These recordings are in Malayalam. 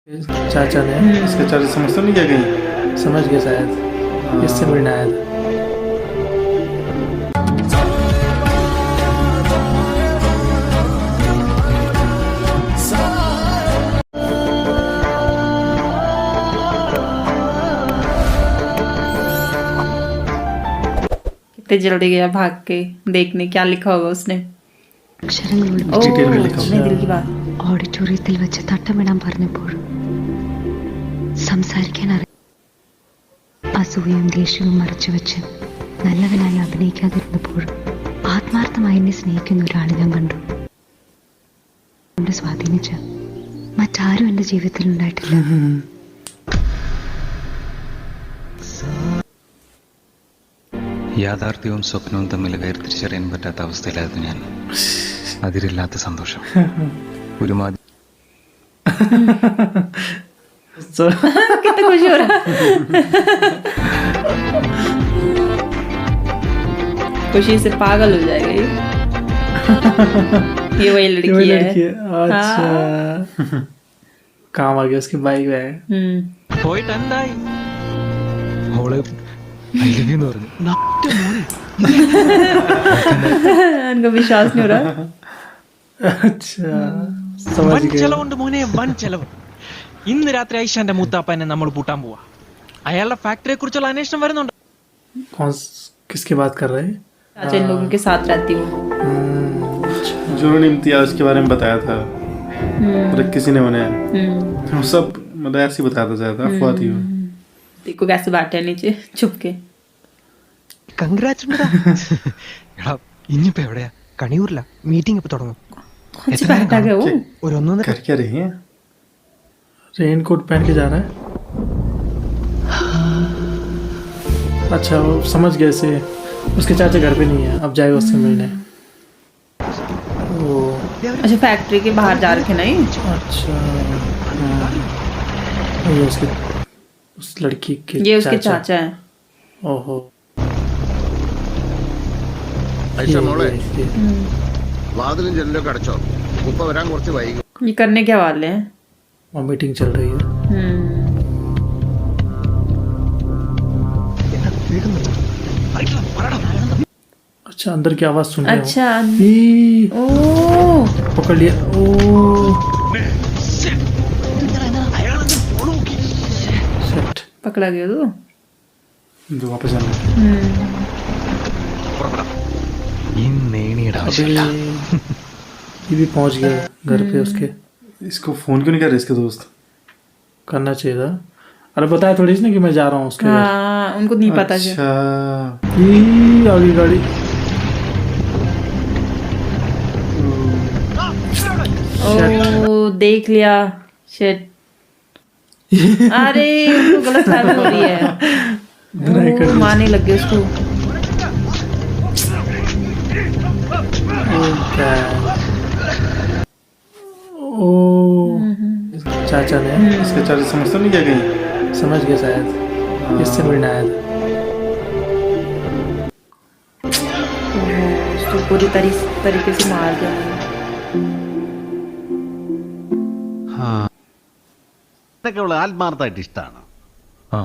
चाचा ने इसका चाचा समझता नहीं क्या कहीं। समझ गया शायद, इससे मिलने आया था। कितने जल्दी गया भाग के देखने क्या लिखा होगा उसने। അക്ഷരങ്ങൾ डिटेल में लिखा अपने दिल की बात। ഓഡിറ്റോറിയത്തിൽ വെച്ച് തട്ടമിടാൻ പറഞ്ഞപ്പോൾ സംസാരിക്കാൻ അസൂയയും ദേഷ്യവും മറച്ചുവെച്ച് നല്ലവനായി അഭിനയിക്കാതിരുന്നപ്പോൾ ആത്മാർത്ഥമായി എന്നെ സ്നേഹിക്കുന്ന ഒരാളെ ഞാൻ കണ്ടു. കൊണ്ട് സ്വാധീനിച്ച മറ്റാരും എന്റെ ജീവിതത്തിൽ ഉണ്ടായിട്ടില്ല. യാഥാർത്ഥ്യവും സ്വപ്നവും തമ്മിൽ വേർതിരിച്ചറിയാൻ പറ്റാത്ത അവസ്ഥയിലായിരുന്നു ഞാൻ. അതിരില്ലാത്ത സന്തോഷം. ഒരുമാതിരി कितना खुशी हो रहा है। खुशी से पागल हो जाएगा ये वही लड़की है। अच्छा काम आ गया उसकी बाइक में। പോയിട്ട് എന്തായി? അവള് I love you എന്ന് പറഞ്ഞു. उनको विश्वास नहीं हो रहा। अच्छा समझ വൻ गया। ചെലവുണ്ട് മോനെ, വൻ ചെലവ്. ഇന്ന് രാത്രി ഐഷാന്റെ മൂത്താപ്പനെ നമ്മൾ പൂട്ടാൻ പോവാ. അയാളുടെ ഫാക്ടറിയെ കുറിച്ചുള്ള അന്വേഷണം വരുന്നുണ്ട്. किसकी बात कर रहे हैं? चाचा इन लोगों के साथ रहती हूँ। जो उन्होंने इम्तियाज के बारे में बताया था, मतलब किसी ने बनाया, वो सब मतलब ऐसे ही बताया था, ज्यादा अफवाह थी वो। देखो कैसे बैठे हैं नीचे छुप के। കൺഗ്രാറ്റ്സ് എടാ, ഇനിയിപ്പോ എവിടെയാ? കണിയൂരില്ല, മീറ്റിംഗ് ഇപ്പൊ തുടങ്ങും. कौन सी बैठ आ गए वो? ഒരു ഒന്നൊന്നര कर क्या रही हैं? रेन कोट पहन के जा रहा है। अच्छा वो समझ गए से उसके चाचा घर पे नहीं है, अब जाएगा उससे मिलने। ओ अच्छा फैक्ट्री के बाहर जा रखे नहीं। अच्छा हाँ। ये उसके उस लड़की के ये उसके चाचा है। ओहो ഐഷ മോളെ, ये। വാതിലും ജനലൊക്കെ അടച്ചോ. ഉപ്പ വരാൻ കുറച്ച് വൈകും. ये करने क्या वाले हैं? वहाँ मीटिंग चल रही है। अच्छा अंदर की आवाज सुन रहे हो? अच्छा ई, ओ पकड़ लिया। Oh shit. पकड़ा गया तो। जो वापस जाना है। ഈ നേണിയുടെ अभी ആവശ്യമില്ല. ये भी पहुंच गया घर पे उसके। इसको फोन क्यों नहीं कर रहे इसके दोस्त? करना चाहिए था। अरे बताया थोड़ी सी ना कि मैं जा रहा हूँ उसके घर। हाँ उनको नहीं पता जो। अच्छा ई, आगे गाड़ी। ओ देख लिया शिट। अरे उनको गलत फहमी हो रही है। ओ, मारने लग गए उसको। ओ चाचा ने इसका चाचा समझता नहीं क्या कहीं। समझ गया शायद, इससे मिलने आया था। उसको पूरी तरीके से मार दिया। ഒക്കെ അവളെ ആത്മാർത്ഥമായിട്ട് ഇഷ്ടമാണ്. ആ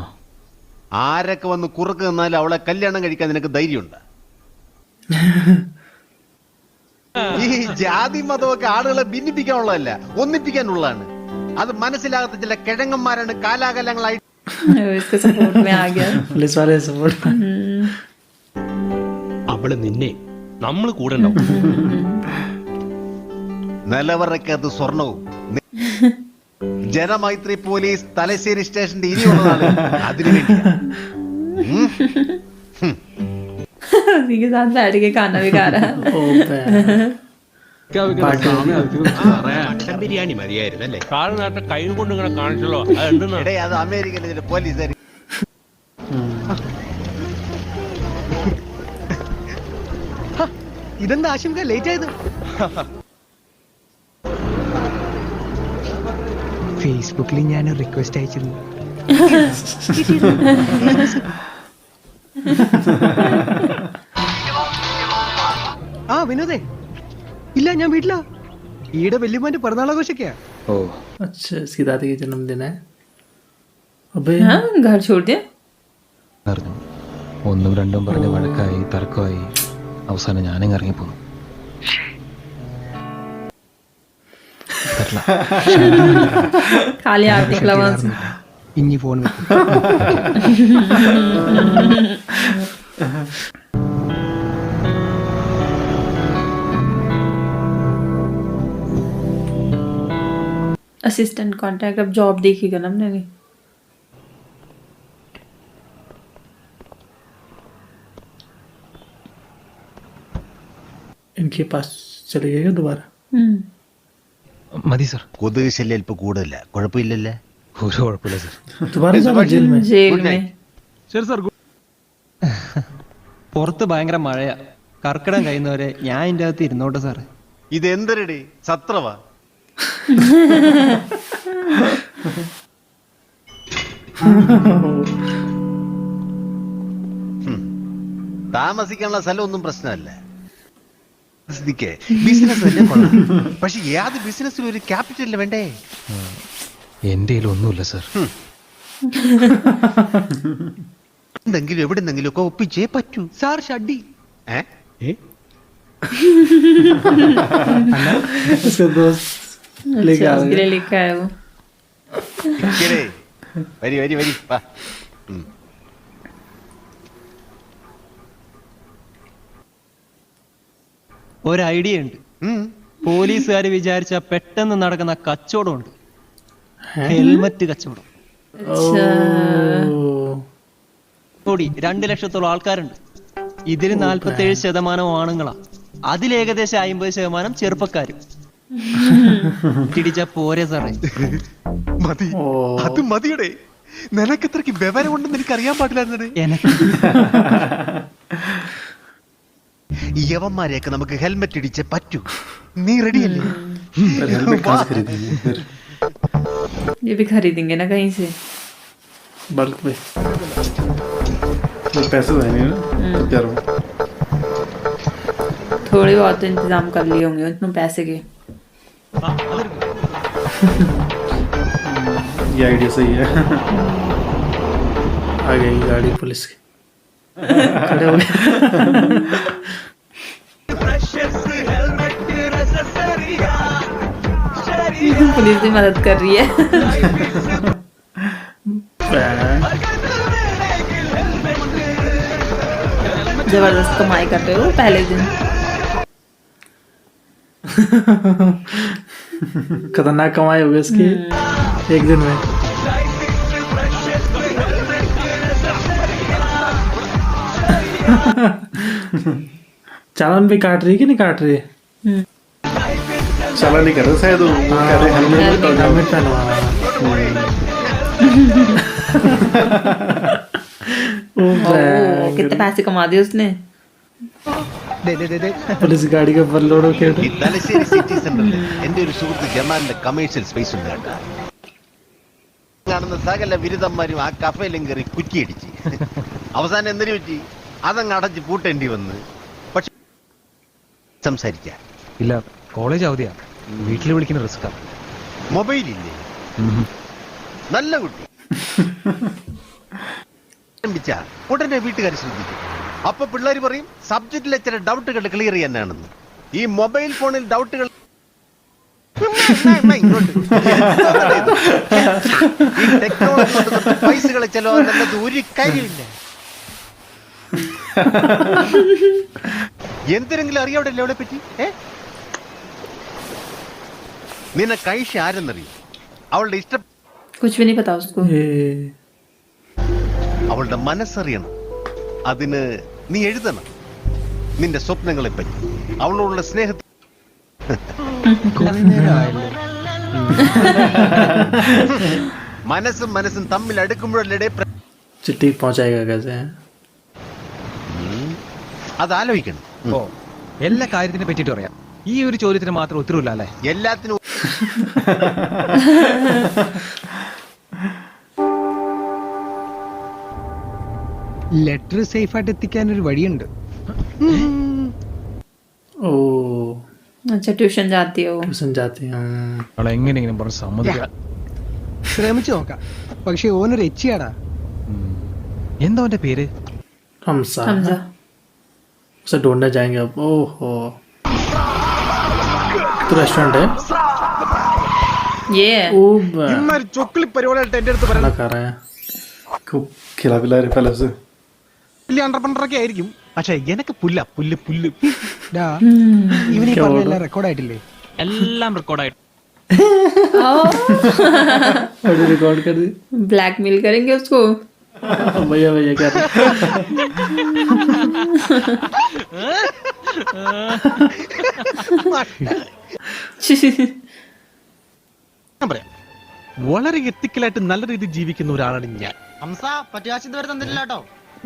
ആരൊക്കെ വന്ന് കുറുക്ക് നിന്നാലും അവളെ കല്യാണം കഴിക്കാൻ നിനക്ക് ധൈര്യമുണ്ട്? ഈ ജാതി മതമൊക്കെ ആളുകളെ ഭിന്നിപ്പിക്കാനുള്ളതല്ല, ഒന്നിപ്പിക്കാനുള്ളതാണ്. അത് മനസ്സിലാകാത്ത ചില കിഴങ്ങന്മാരാണ് കാലാകാലങ്ങളായി इसके सपोर्ट में आ गया। पुलिस वाले सपोर्ट। അവള് നിന്നെ നമ്മൾ കൂടെ ഉണ്ടാവും. നിലവറയ്ക്കകത്ത് സ്വർണവും ജനമൈത്രി പോലീസ് തലശ്ശേരി സ്റ്റേഷന്റെ ഇനിയുള്ളതാണ് അതിനു വേണ്ടിയാ. उसी के साथ बैठ के खाना भी खा रहा है। ओ बे। മട്ടൻ ബിരിയാണി മതിയായിരുന്നു അല്ലേ? കാലിനാട്ട കൈ കൊണ്ട് ഇങ്ങനെ കാണിച്ചല്ലോ, അതെന്തെന്നാ? എടേ, അത് അമേരിക്കയിലെ പോലീസുകാർ. ഇതെന്താ ആശങ്ക ലേറ്റ് ആയത്? ഫേസ്ബുക്കിൽ ഞാൻ റിക്വസ്റ്റ് അയച്ചിരുന്നു. ആ വിനോദേ, ഇല്ല ഞാൻ വീട്ടിലാ. ഈടെ വല്യമ്മന്റെ പിറന്നാളാഘോഷിക്കാ. ഓ अच्छा इसकी दादी का जन्मदिन है अबे हाँ घर छोड़ दिया അറിഞ്ഞു. ഒന്നും രണ്ടും പറഞ്ഞ് വഴക്കായി തർക്കമായി. അവസാനം ഞാനും ഇറങ്ങിപ്പോന്നു. खाली आरती के लवांस ഇനി ഫോൺ असिस्टेंट कॉन्टैक्ट अब जॉब देखिएगा ना हमने भी इनके पास चले जाएगा दोबारा മതി സർ. കൊതുക് ശല്യം അല്പം കൂടുതല, കുഴപ്പമില്ലല്ലേ? ഒരു കുഴപ്പമില്ല സർ. दोबारा जाना जेल में जेल में ശരി സാർ. പുറത്ത് ഭയങ്കര മഴയാ. കർക്കിടം കഴിയുന്നവരെ ഞാൻ ഇതിന്റെ അകത്ത് ഇരുന്നോട്ടെ സാറേ. ഇത് എന്തരടി സത്രവാ? താമസിക്കാനുള്ള സ്ഥലമൊന്നും പ്രശ്നമല്ല. ബിസിനസ് തന്നെ കൊള്ളാം. പക്ഷെ ഏത് ബിസിനസ്സിലും ഒരു ക്യാപിറ്റൽ വേണ്ടേ? എൻ്റെ ഒന്നുമില്ല സർ. എന്തെങ്കിലും എവിടെന്നെങ്കിലും ഒക്കെ ഒപ്പിച്ചേ പറ്റൂ. സാർ ഷഡ്ഡി. उसका दोस्त लेके आ उसके गया लिए लिखा है वो വരി വരി വരി വാ. ഒരു ഐഡിയ ഉണ്ട്. പോലീസുകാർ വിചാരിച്ച പെട്ടെന്ന് നടക്കുന്ന കച്ചവടമുണ്ട്. ഹെൽമറ്റ് കച്ചവടം. കൂടി 2 ലക്ഷത്തോളം ആൾക്കാരുണ്ട്. ഇതിൽ 47% ആണുങ്ങളാ. അതിലേകദേശം 50% ചെറുപ്പക്കാരും. പിടിച്ച പോരെ സാറേ. മതി, അത് മതിയടേ. നിനക്കത്രക്ക് വിവരം ഉണ്ടെന്ന് എനിക്ക് അറിയാൻ പാടില്ലായിരുന്നേ. യവന്മാരെയൊക്കെ നമുക്ക് ഹെൽമെറ്റ് ഇടിച്ചേ പറ്റൂ. നീ റെഡിയല്ലേ? ये भी खरीदेंगे ना कहीं से. बल्क में पैसे तो है नहीं ना, तो क्या रहा? थोड़े बहुत तो इंतजाम कर लिए होंगे उतने पैसे के. ये आइडिया सही है. आ गई गाड़ी पुलिस की खड़े हो गए पुलिस भी मदद कर रही है. जबरदस्त कमाई करते हो पहले दिन. खतरनाक कमाई हो गई इसकी एक दिन में. चालान भी काट रही है कि नहीं काट रही है? चला नहीं कर रहा शायद वो कह रहे हेलमेट हेलमेट पहनवा. कितने पैसे कमा दिए उसने. पुलिस गाड़ी के ऊपर लोड होके ഈ തലശ്ശേരി സിറ്റി സെന്ററിൽ എന്റെ ഒരു സുഹൃത്ത് ജമാലിന്റെ കമേഴ്ഷ്യൽ സ്പേസ് ഉണ്ട് കേട്ടോ. കാണുന്ന സകല ബിരുദന്മാരും ആ കഫേലും കയറി കുറ്റിയടിച്ച് അവസാനം എന്തിനു പറ്റി? അതങ്ങ് അടച്ച് പൂട്ടേണ്ടി വന്ന്. പക്ഷെ സംസാരിക്കാം. ഇല്ല, കോളേജ് അവധിയാ. വീട്ടിൽ വിളിക്കുന്ന റിസ്ക്കാ. മൊബൈൽ ഇല്ലേ? നല്ല കുട്ടി. ഉടനെ വീട്ടുകാർ ശ്രദ്ധിക്കും. അപ്പൊ പിള്ളേർ പറയും സബ്ജക്റ്റിലെ ചില ഡൗട്ടുകൾ ക്ലിയർ ചെയ്യാനാണെന്ന്. ഈ മൊബൈൽ ഫോണിൽ ഡൗട്ടുകൾ ഈ ടെക്നോളജി പൈസകൾ ചെലവാകുന്നത് ഒരു കാര്യമില്ല. എന്തിനെങ്കിലും അറിയാവിടല്ലേ അവളെ പറ്റി? നിന്നെ കൈഷ ആരെന്നറിയും? അവളുടെ ഇഷ്ടം कुछ भी नहीं पता उसको. അവളുടെ മനസ്സറിയണം. അതിന് നീ എഴുതണം നിന്റെ സ്വപ്നങ്ങളെ പറ്റി, അവളോടുള്ള സ്നേഹത്തിൽ. മനസ്സും മനസ്സും തമ്മിൽ അടുക്കുമ്പോഴല്ലേ चिट्ठी पहुंचाएगा कैसे हैं? അത് ആലോചിക്കണം. ഓ, എല്ലാ കാര്യത്തിനെ പറ്റിയിട്ട് പറയാം. ഈ ഒരു ചോദ്യത്തിന് മാത്രം ഉത്തരവില്ല അല്ലേ? എല്ലാത്തിനും ലെറ്റർ സേഫ് ആയിട്ട് എത്തിക്കാൻ ഒരു വഴിയുണ്ട്. ओ अच्छा ट्यूशन जाती हो ट्यूशन जाती हैं അവളെ എങ്ങനെയെങ്കിലും പറഞ്ഞ് സമ്മതിക്കാം. ശ്രമിച്ചു നോക്കാം, പക്ഷെ ഓനൊരു എച്ചിയാടാ. എന്താ അവന്റെ പേര്? हमसा हमजा उसे ढूंढने जाएंगे अब. ओहो तो रेस्टोरेंट है. ये है ओ ഇമ്മാതിരി ചൊക്കിളി പരിപാടിയായിട്ട് എന്റെ അടുത്ത് खाना खा रहे हैं. खूब खिला पिला रहे पहले से. വലിയ അണ്ടർപണ്ടറൊക്കെ ആയിരിക്കും, പക്ഷെ എനക്ക് പുല്ല പുല്ല് പുല്ല്. ഡാ, ഇവനീ പറഞ്ഞെല്ലാം റെക്കോർഡായിട്ടില്ലേ? എല്ലാം റെക്കോർഡായിട്ട്. रिकॉर्ड कर दी. ब्लैकमेल करेंगे उसको. भैया भैया क्या ഞാൻ പറയാം, വളരെ എത്തിക്കലായിട്ട് നല്ല രീതിയിൽ ജീവിക്കുന്ന ഒരാളാണ് ഞാൻ.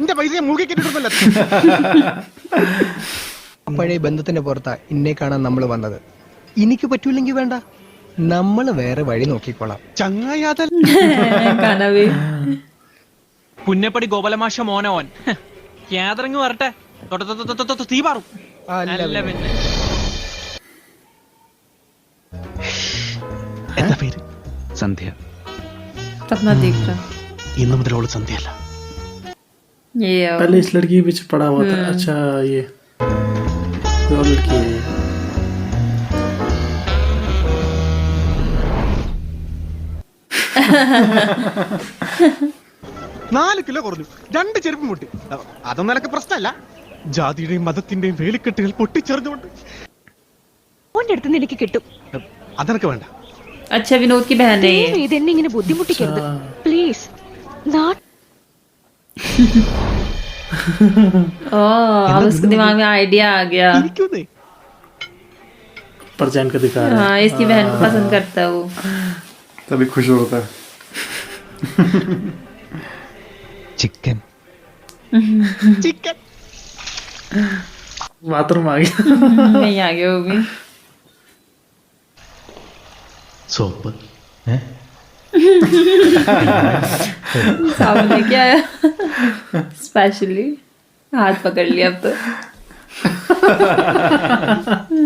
എന്റെ പൈസ മുഴുകി കിട്ടിയിട്ടൊന്നുമല്ല. പഴയ ബന്ധത്തിന്റെ പുറത്താ ഇന്നെ കാണാൻ നമ്മൾ വന്നത്. എനിക്ക് പറ്റൂലെങ്കിൽ വേണ്ട, നമ്മൾ വേറെ വഴി നോക്കിക്കോളാം. ചങ്ങായി അതല്ല. खाना भी പുന്നപ്പടി ഗോപാലമാഷ മോനോൻ യാതറങ്ങ് വരട്ടെ. തീ പാറും. അല്ല പിന്നെ എന്താ പേര്? സന്ധ്യ. सपना देख रहा. ഇന്നു മുതൽ അവള് സന്ധ്യയല്ല. ये और पहले इस लड़की के पीछे पड़ा हुआ था. अच्छा ये कोई और लड़की है ये. 4 കിലോ കുറഞ്ഞു, 2 ചെരുപ്പ് മുട്ടി. അതൊന്നും നിനക്ക് പ്രശ്നമല്ല. ജാതിയുടെയും മതത്തിന്റെയും വേലിക്കെട്ടുകൾ പൊട്ടിച്ചെറിഞ്ഞുകൊണ്ട് ഓന്റെ അടുത്ത് നിനക്ക് കിട്ടും. അതെനക്ക് വേണ്ട. अच्छा विनोद की बहन है ये. ഇതെന്നെ ഇങ്ങനെ ബുദ്ധിമുട്ടിക്കരുത് പ്ലീസ്. अब उसके दिमाग में आइडिया आ गया. ഇരിക്കുന്നേ. पर जान कर दिखा रहा है. हाँ इसकी बहन को पसंद करता है वो. तभी खुश होता है. ചിക്കൻ. ചിക്കൻ बाथरूम आ गया. नहीं आ गया वो भी. സോപ്പ് साबुन लेके आया स्पेशली. हाथ पकड़ लिया अब तो.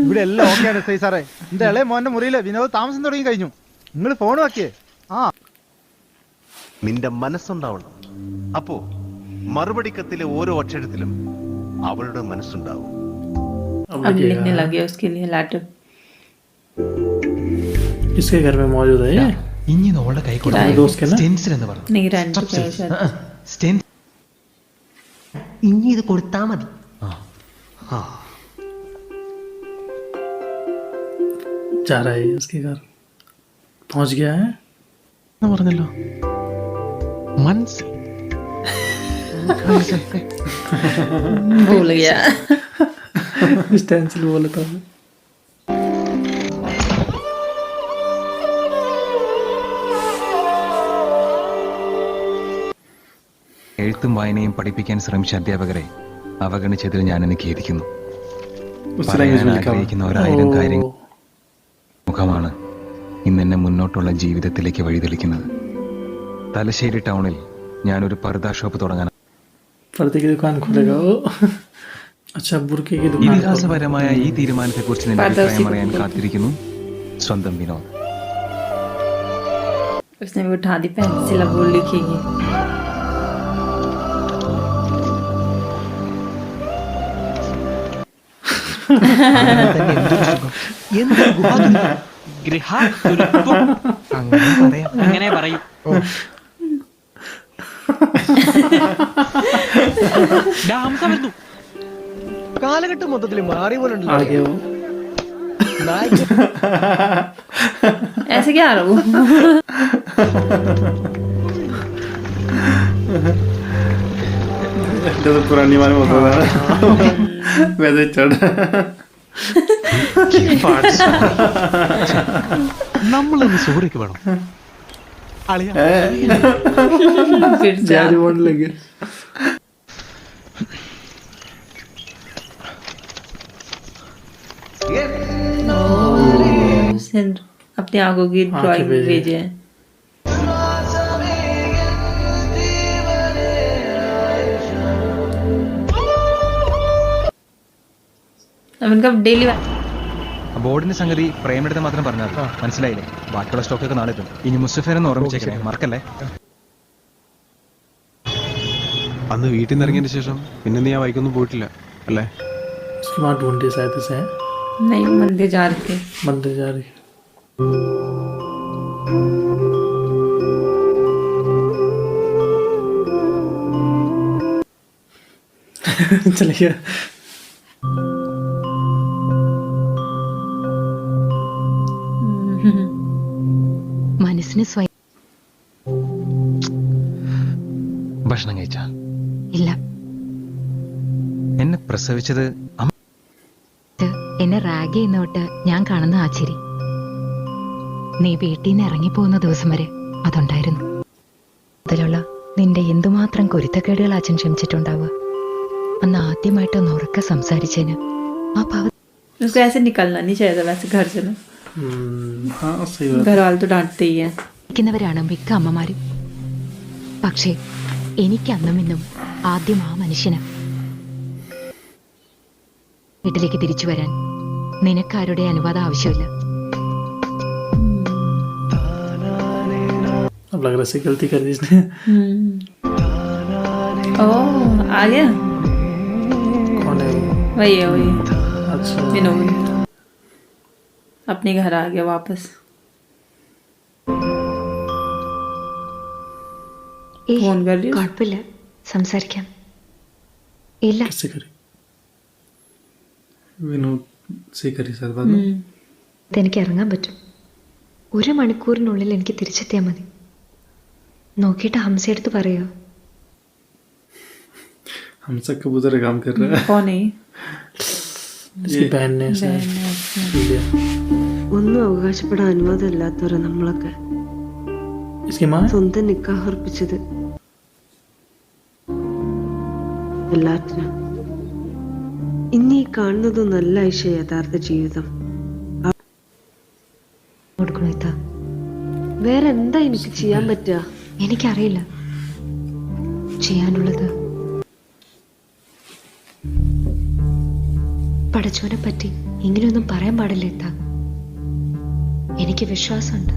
ഇവിടെ എല്ലാം ഓക്കെയാണ് എസ് ഐ സാറേ. എന്റെ ഇളയ മോന്റെ മുറിയിലെ വിനോദ് താമസം തുടങ്ങി കഴിഞ്ഞു. നിങ്ങൾ ഫോൺ വെക്കേ. നിന്റെ മനസ്സുണ്ടാവണം. അപ്പോ മറുപടി കത്തിലെ ഓരോ അക്ഷരത്തിലും അവളുടെ മനസ്സുണ്ടാവും. अब लिखने लगे उसके लिए लेटर. किसके घर में मौजूद है ये? ഇനി അവളുടെ കൈ अपने दोस्त के ना. സ്റ്റെൻസിൽ എന്ന് പറഞ്ഞു. नहीं रेंट पे है शायद. സ്റ്റെൻസിൽ. ഇനി ഇത് കൊടുത്താ മതി. जा रहा है उसके घर. पहुंच गया है. പറഞ്ഞല്ലോ മനസ്സിൽ. भूल गया. स्टेंसिल बोला था. എഴുത്തും വായനയും പഠിപ്പിക്കാൻ ശ്രമിച്ച അധ്യാപകരെ അവഗണിച്ചതിൽ ഞാനെന്ന് ഖേദിക്കുന്നു. उस പറയാൻ लैंग्वेज में लिखा हुआ. ആഗ്രഹിക്കുന്ന 1000 കാര്യങ്ങൾ ओ, മുഖമാണ് ഇന്നെന്നെ മുന്നോട്ടുള്ള ജീവിതത്തിലേക്ക് വഴിതെളിക്കുന്നത്. തലശ്ശേരി ടൗണിൽ ഞാനൊരു പർദ ഷോപ്പ് തുടങ്ങാൻ पर्दे की दुकान खुलेगा वो. अच्छा बुरके की दुकान. ഇതിഹാസപരമായ ഈ തീരുമാനത്തെക്കുറിച്ച് നിന്റെ പർദ അഭിപ്രായം ഉസി അറിയാൻ കൊടുക്കും. കാത്തിരിക്കുന്നു. സ്വന്തം വിനോദ്. उसने भी उठा दी पेंसिल. अब वो लिखेगी. എന്തൊരു ഗുഹാതുരം. ഗൃഹാതുരത്വം അങ്ങനെ പറയാം. അങ്ങനെ പറയും. ഡാ, ഹംസ വരുന്നു. കാലഘട്ടം മൊത്തത്തിൽ മാറി പോലെ आ गया वो. ऐसे क्या आ रहा वो. जैसे पुरानी वाले होता था वैसे चढ़. നമ്മളൊന്ന് സോറിക്ക് വേണം. അളിയ फिर जा. जैज बोलने लगे. उसने अपनी आंखों की ड्राइंग भेजी. भेजे हैं. अब इनका डेली ബോർഡിന്റെ സംഗതി പ്രേമെടുത്ത് മാത്രം പറഞ്ഞാൽ മനസ്സിലായില്ലേ? ബാക്കിയുള്ള സ്റ്റോക്കൊക്കെ നാളെ എത്തും. ഇനി മുസ്തഫേനൊന്ന് ഓർമ്മിച്ചേക്കണേ, മറക്കല്ലേ? അന്ന് വീട്ടിൽ നിന്ന് ഇറങ്ങിയതിന് ശേഷം പിന്നെ നീ ആ വൈക്കൊന്നും പോയിട്ടില്ല അല്ലേ? उसकी माँ ढूंढती है शायद इसे। नहीं, मंदिर जा रहे थे। मंदिर जा रही चलिए। മനസ്സിന് സ്വയം ഭക്ഷണം കഴിച്ച ഇല്ല. എന്നെ പ്രസവിച്ചത് എന്നെ റാഗ് ചെയ്യുന്നോട്ട് ഞാൻ കാണുന്ന ആ ചിരി നീ വീട്ടിൽ നിന്ന് ഇറങ്ങിപ്പോകുന്ന ദിവസം വരെ അതുണ്ടായിരുന്നു. അതിലുള്ള നിന്റെ എന്തുമാത്രം കുരുത്തക്കേടുകൾ അച്ഛൻ ക്ഷമിച്ചിട്ടുണ്ടാവുക. അന്ന് ആദ്യമായിട്ടൊന്ന് ഉറക്കെ സംസാരിച്ചതിന് ആ പാവ उसको ऐसे निकलना नहीं चाहिए था वैसे घर से ना। हाँ सही बात। घर वाले तो डांटते ही हैं। ാണ് മിക്ക അമ്മമാരും. പക്ഷേ എനിക്ക് അന്നും ഇന്നും ആദ്യം ആ മനുഷ്യന് വീട്ടിലേക്ക് തിരിച്ചു വരാൻ നിനക്കാരുടെ അനുവാദം ആവശ്യമില്ല. अब लग रहा है गलती कर दी इसने। ओह आ गया। कौन है वो? वही है वही। अच्छा विनोद अपने घर आ गया वापस। ഫോൺ കറി കുഴപ്പമില്ല, സംസാരിക്കാം. ഇല്ല, कैसे करी? विनोद से करी शायद बात ना? എനിക്ക് ഇറങ്ങാൻ പറ്റും. 1 മണിക്കൂറിനുള്ളിൽ എനിക്ക് തിരിച്ചെത്തിയാൽ മതി. നോക്കിയിട്ട് ഹംസയെടുത്ത് പറയോ? हम सब कबूतर काम कर रहा है। कौन है? इसकी बहन ने ऐसे लिया। ഒന്നും അവകാശപ്പെടാൻ അനുവാദമില്ലാത്തവരാ നമ്മളൊക്കെ. इसकी माँ സ്വന്തം നിക്കാഹ് ഉറപ്പിച്ചത് എല്ലാറ്റിനും. ഇനി ഈ കാണുന്നതൊന്നല്ല ഐഷ യഥാർത്ഥ ജീവിതം. കൊടുക്കണോ ഇത്താ? വേറെ എന്താ എനിക്ക് ചെയ്യാൻ പറ്റുക? എനിക്കറിയില്ല ചെയ്യാനുള്ളത്. പടച്ചോനെ പറ്റി ഇങ്ങനെയൊന്നും പറയാൻ പാടില്ല ഇത്താ. എനിക്ക് വിശ്വാസമുണ്ട്.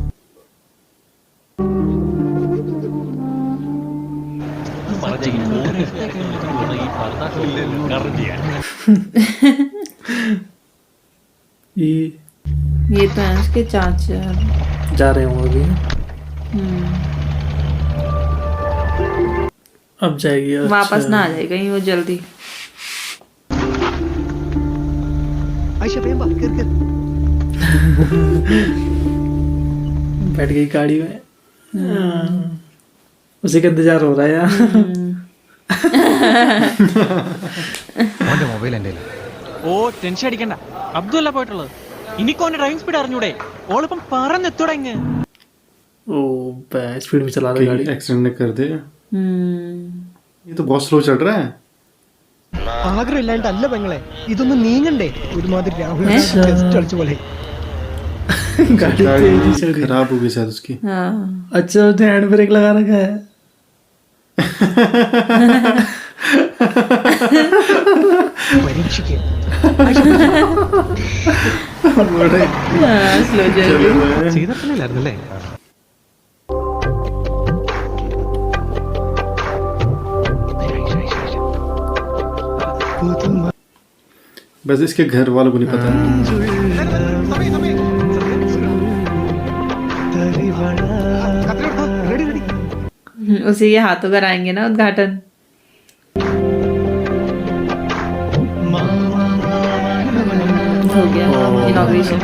ये तो है उसके चाचा जा रहे होंगे अभी। अब जाएगी। अच्छा। वापस ना आ जाए कहीं वो जल्दी। बैठ गई गाड़ी में। उसी का इंतजार हो रहा है यार। അവന്റെ മൊബൈൽ എൻ്റെ ഓ ടെൻഷൻ അടിക്കണ്ട, അബ്ദു അല്ല പോയിട്ടുള്ളത്. എനിക്കോന്റെ ഡ്രൈവിംഗ് സ്പീഡ് അറിഞ്ഞൂടെ? ഓളിപ്പം പറന്നെത്തൂടെ ഇങ്ങ്. ओ स्पीड में चला रहा गाड़ी। एक्सीडेंट न कर दे। ये तो बहुत स्लो चल रहा है। ആഗ്രഹം ഇല്ലാണ്ടല്ല പെങ്ങളെ, ഇതൊന്നും നീങ്ങണ്ടേ? ഒരുമാതിരി രാഹുൽ ടെസ്റ്റ് അടിച്ച പോലെ. गाड़ी तेजी से खराब हो गई शायद उसकी। अच्छा उसने हैंड ब्रेक लगा रखा है। പരീക്ഷിക്കുക. स्लो जल्दी। ചെയ്തിട്ടില്ലായിരുന്നല്ലേ? बस इसके घर वालों को नहीं पता। उसी के हाथों कराएंगे ना उद्घाटन। हो गया इनॉग्रेशन।